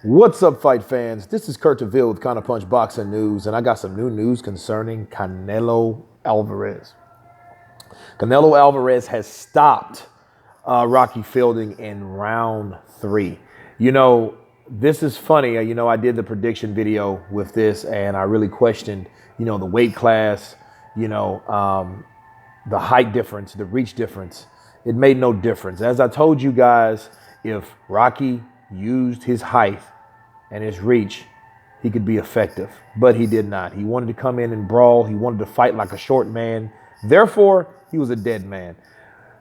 What's up, fight fans? This is Kurt DeVille with Counterpunch Boxing News, and I got some new news concerning Canelo Alvarez. Canelo Alvarez has stopped Rocky Fielding in round 3. This is funny. I did the prediction video with this, and I really questioned, the weight class, the height difference, the reach difference. It made no difference. As I told you guys, if Rocky used his height and his reach, he could be effective, but he did not. He wanted to come in and brawl. He wanted to fight like a short man. Therefore, he was a dead man.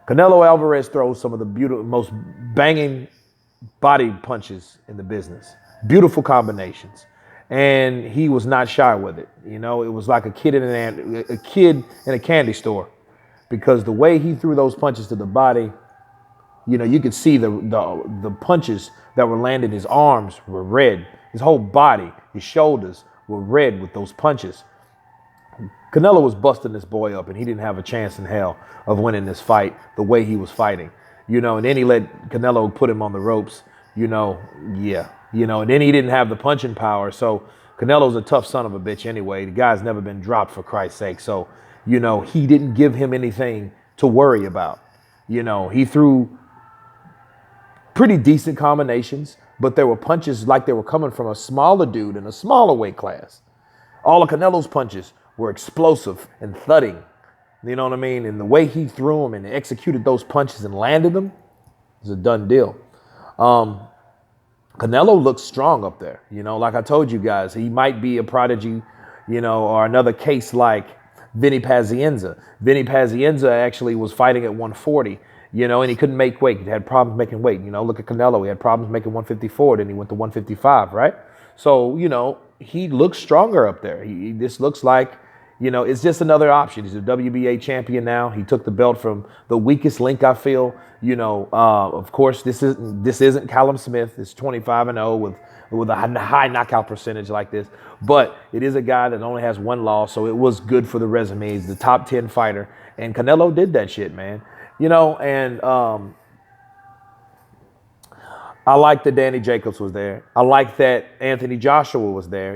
Canelo Alvarez throws some of the most banging body punches in the business. Beautiful combinations. And he was not shy with it. It was like a kid in a candy store, because the way he threw those punches to the body, you could see the punches that were landing. His arms were red. His whole body, his shoulders were red with those punches. Canelo was busting this boy up, and he didn't have a chance in hell of winning this fight the way he was fighting. And then he let Canelo put him on the ropes, and then he didn't have the punching power. So Canelo's a tough son of a bitch anyway. The guy's never been dropped, for Christ's sake. So, he didn't give him anything to worry about. He threw pretty decent combinations, but there were punches like they were coming from a smaller dude in a smaller weight class. All of Canelo's punches were explosive and thudding. You know what I mean? And the way he threw them and executed those punches and landed them is a done deal. Canelo looks strong up there. Like I told you guys, he might be a prodigy, or another case like Vinny Pazienza. Vinny Pazienza actually was fighting at 140, and he couldn't make weight. He had problems making weight. Look at Canelo. He had problems making 154, then he went to 155, right? So, he looks stronger up there. This looks like, it's just another option. He's a WBA champion now. He took the belt from the weakest link, I feel. Of course, this isn't Callum Smith. It's 25-0 with a high knockout percentage like this. But it is a guy that only has one loss, so it was good for the resume. He's the top 10 fighter. And Canelo did that shit, man. I like that Danny Jacobs was there. I like that Anthony Joshua was there.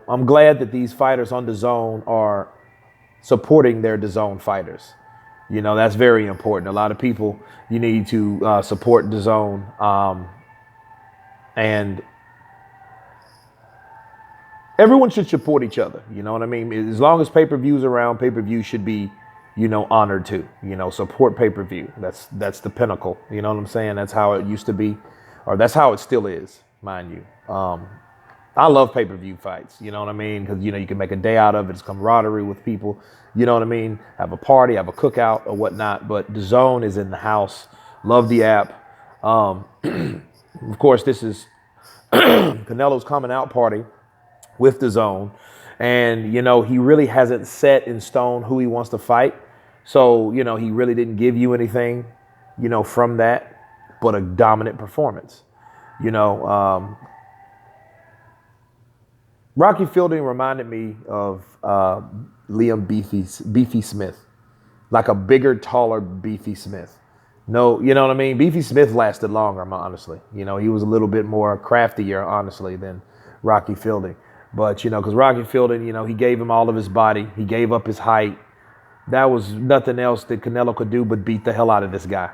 I'm glad that these fighters on DAZN are supporting their DAZN fighters. That's very important. A lot of people, you need to support DAZN. And everyone should support each other. You know what I mean? As long as pay-per-view's around, pay-per-view should be, honored too. Support pay-per-view. That's the pinnacle. You know what I'm saying? That's how it used to be. Or that's how it still is, mind you. I love pay-per-view fights, you know what I mean? Because, you can make a day out of it. It's camaraderie with people, you know what I mean? Have a party, have a cookout or whatnot. But DAZN is in the house. Love the app. Of course, this is Canelo's coming out party with DAZN. And, he really hasn't set in stone who he wants to fight. So, he really didn't give you anything, from that, but a dominant performance. Rocky Fielding reminded me of Liam Beefy Smith, like a bigger, taller Beefy Smith. No, you know what I mean? Beefy Smith lasted longer, honestly. He was a little bit more craftier, honestly, than Rocky Fielding. But, because Rocky Fielding, he gave him all of his body. He gave up his height. That was nothing else that Canelo could do but beat the hell out of this guy.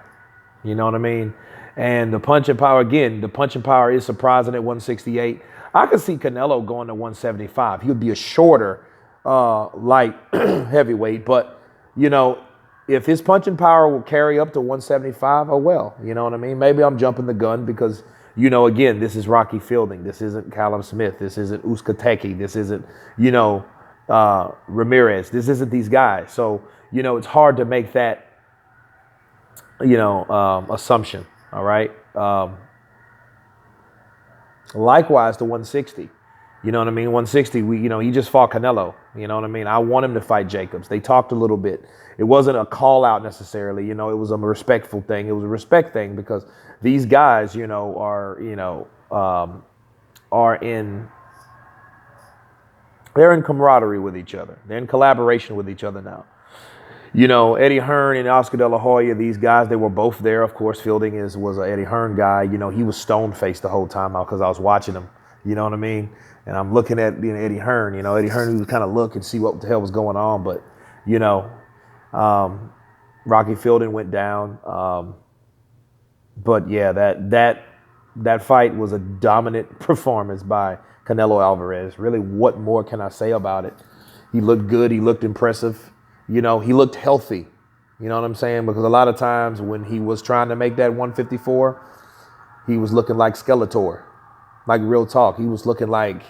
You know what I mean? And the punching power, again, the punching power is surprising at 168. I could see Canelo going to 175. He would be a shorter, light heavyweight. But, if his punching power will carry up to 175, oh well. You know what I mean? Maybe I'm jumping the gun because, again, this is Rocky Fielding. This isn't Callum Smith. This isn't Uskateki. This isn't, Ramirez. This isn't these guys. So, it's hard to make that, assumption. All right. Likewise, the 160. You know what I mean? 160, he just fought Canelo. You know what I mean? I want him to fight Jacobs. They talked a little bit. It wasn't a call out necessarily. It was a respectful thing. It was a respect thing because these guys, are they're in camaraderie with each other. They're in collaboration with each other now. Eddie Hearn and Oscar De La Hoya, these guys, they were both there. Of course, Fielding was an Eddie Hearn guy. He was stone-faced the whole time out because I was watching him. You know what I mean? And I'm looking at Eddie Hearn. Eddie Hearn would kind of look and see what the hell was going on. But, Rocky Fielding went down. But, yeah, that fight was a dominant performance by Canelo Alvarez. Really, what more can I say about it? He looked good. He looked impressive. He looked healthy. You know what I'm saying? Because a lot of times when he was trying to make that 154, he was looking like Skeletor. Like real talk. He was looking like,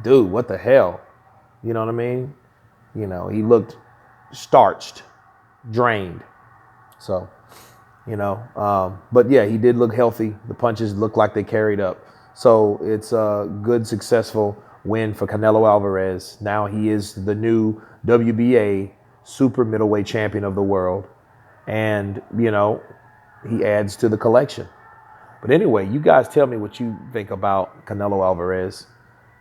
dude, what the hell? You know what I mean? He looked starched, drained. So, but yeah, he did look healthy. The punches looked like they carried up. So it's a good, successful win for Canelo Alvarez. Now he is the new WBA super middleweight champion of the world. And, he adds to the collection. But anyway, you guys tell me what you think about Canelo Alvarez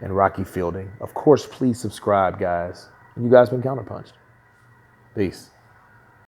and Rocky Fielding. Of course, please subscribe, guys. You guys been Counterpunched. Peace.